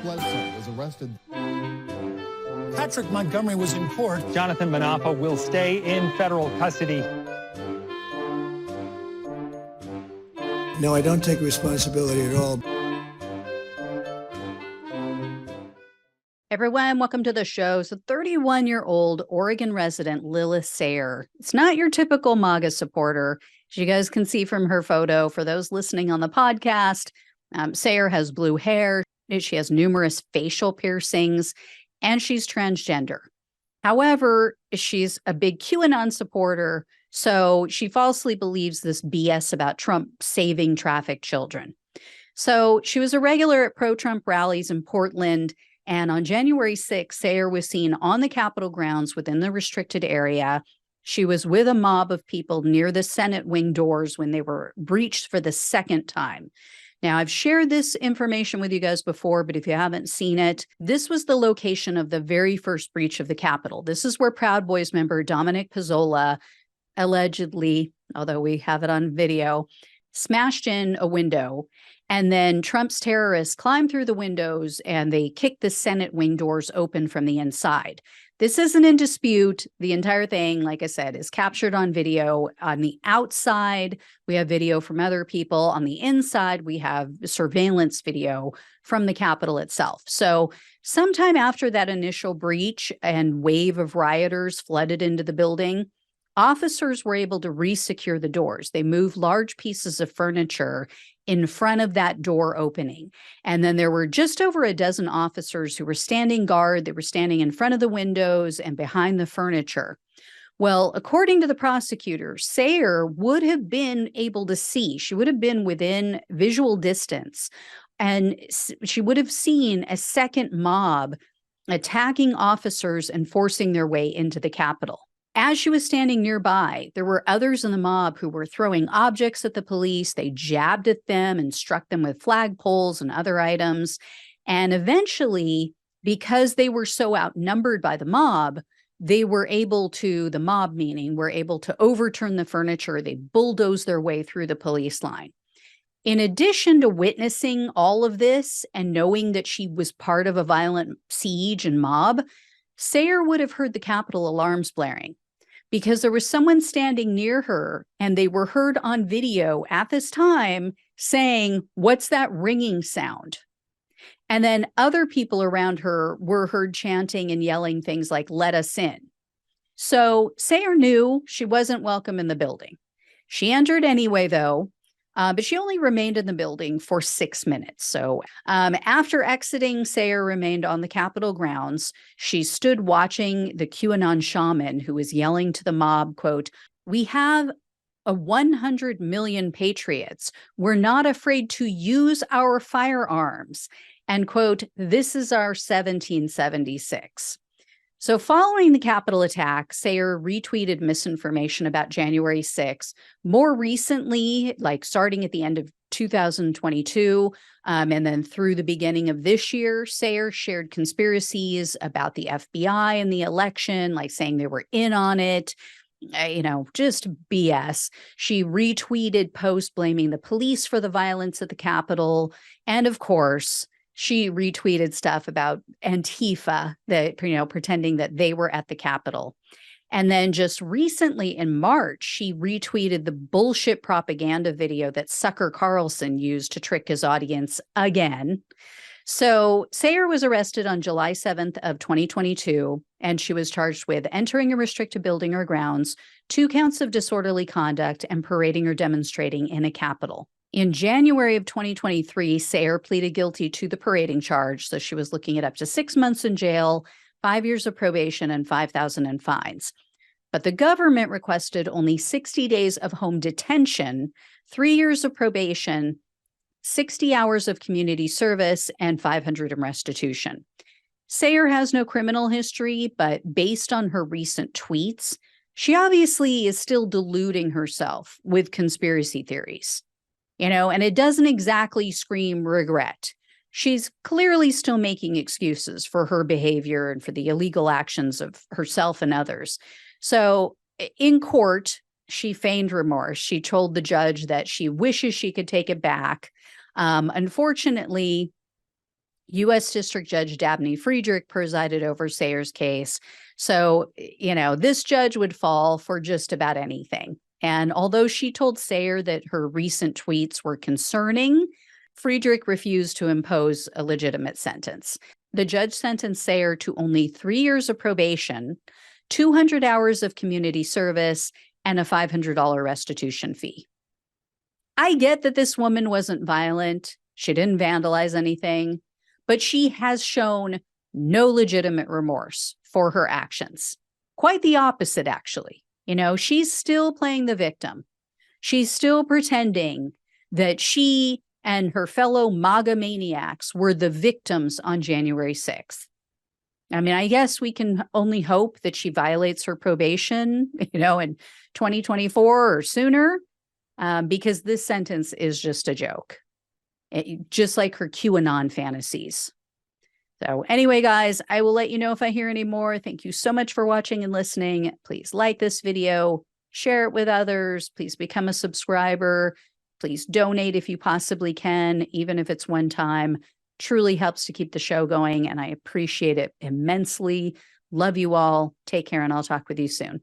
Bledsoe was arrested. Patrick Montgomery was in court. Jonathan Manapa will stay in federal custody. No, I don't take responsibility at all. Everyone, welcome to the show. So 31-year-old Oregon resident Lilith Saer. It's not your typical MAGA supporter. As you guys can see from her photo, for those listening on the podcast, Saer has blue hair. She has numerous facial piercings, and she's transgender. However, she's a big QAnon supporter, so she falsely believes this BS about Trump saving trafficked children. So she was a regular at pro-Trump rallies in Portland, and on January 6th, Saer was seen on the Capitol grounds within the restricted area. She was with a mob of people near the Senate wing doors when they were breached for the second time. Now, I've shared this information with you guys before, but if you haven't seen it, this was the location of the very first breach of the Capitol. This is where Proud Boys member Dominic Pizzola allegedly, although we have it on video, smashed in a window. And then Trump's terrorists climbed through the windows and they kicked the Senate wing doors open from the inside. This isn't in dispute. The entire thing, like I said, is captured on video. On the outside, we have video from other people. On the inside, we have surveillance video from the Capitol itself. So sometime after that initial breach and wave of rioters flooded into the building, officers were able to re-secure the doors. They moved large pieces of furniture in front of that door opening. And then there were just over a dozen officers who were standing guard. They were standing in front of the windows and behind the furniture. Well, according to the prosecutor, Saer would have been able to see. She would have been within visual distance, and she would have seen a second mob attacking officers and forcing their way into the Capitol. As she was standing nearby, there were others in the mob who were throwing objects at the police. They jabbed at them and struck them with flagpoles and other items. And eventually, because they were so outnumbered by the mob, they were able to, the mob meaning, were able to overturn the furniture. They bulldozed their way through the police line. In addition to witnessing all of this and knowing that she was part of a violent siege and mob, Saer would have heard the Capitol alarms blaring, because there was someone standing near her and they were heard on video at this time saying, "What's that ringing sound?" And then other people around her were heard chanting and yelling things like, "Let us in." So Saer knew she wasn't welcome in the building. She entered anyway, though, but she only remained in the building for 6 minutes. So after exiting, Saer remained on the Capitol grounds. She stood watching the QAnon shaman who was yelling to the mob, quote, "We have a 100 million patriots. We're not afraid to use our firearms." And quote, "This is our 1776. So following the Capitol attack, Saer retweeted misinformation about January 6th. More recently, like starting at the end of 2022, and then through the beginning of this year, Saer shared conspiracies about the FBI and the election, like saying they were in on it, just BS. She retweeted posts blaming the police for the violence at the Capitol. And of course, she retweeted stuff about Antifa, that, pretending that they were at the Capitol. And then just recently in March, she retweeted the bullshit propaganda video that Sucker Carlson used to trick his audience again. So Saer was arrested on July 7th of 2022, and she was charged with entering a restricted building or grounds, 2 counts of disorderly conduct, and parading or demonstrating in a Capitol. In January of 2023, Saer pleaded guilty to the parading charge, so she was looking at up to 6 months in jail, 5 years of probation, and $5,000 in fines. But the government requested only 60 days of home detention, 3 years of probation, 60 hours of community service, and $500 in restitution. Saer has no criminal history, but based on her recent tweets, she obviously is still deluding herself with conspiracy theories. And it doesn't exactly scream regret. She's clearly still making excuses for her behavior and for the illegal actions of herself and others. So in court, she feigned remorse. She told the judge that she wishes she could take it back. Unfortunately, U.S. District Judge Dabney Friedrich presided over Saer's case. So, this judge would fall for just about anything. And although she told Saer that her recent tweets were concerning, Friedrich refused to impose a legitimate sentence. The judge sentenced Saer to only 3 years of probation, 200 hours of community service, and a $500 restitution fee. I get that this woman wasn't violent. She didn't vandalize anything, but she has shown no legitimate remorse for her actions. Quite the opposite, actually. She's still playing the victim. She's still pretending that she and her fellow MAGA maniacs were the victims on January 6th. I mean, I guess we can only hope that she violates her probation, in 2024 or sooner, because this sentence is just a joke, just like her QAnon fantasies. So anyway, guys, I will let you know if I hear any more. Thank you so much for watching and listening. Please like this video, share it with others. Please become a subscriber. Please donate if you possibly can, even if it's one time. Truly helps to keep the show going, and I appreciate it immensely. Love you all. Take care, and I'll talk with you soon.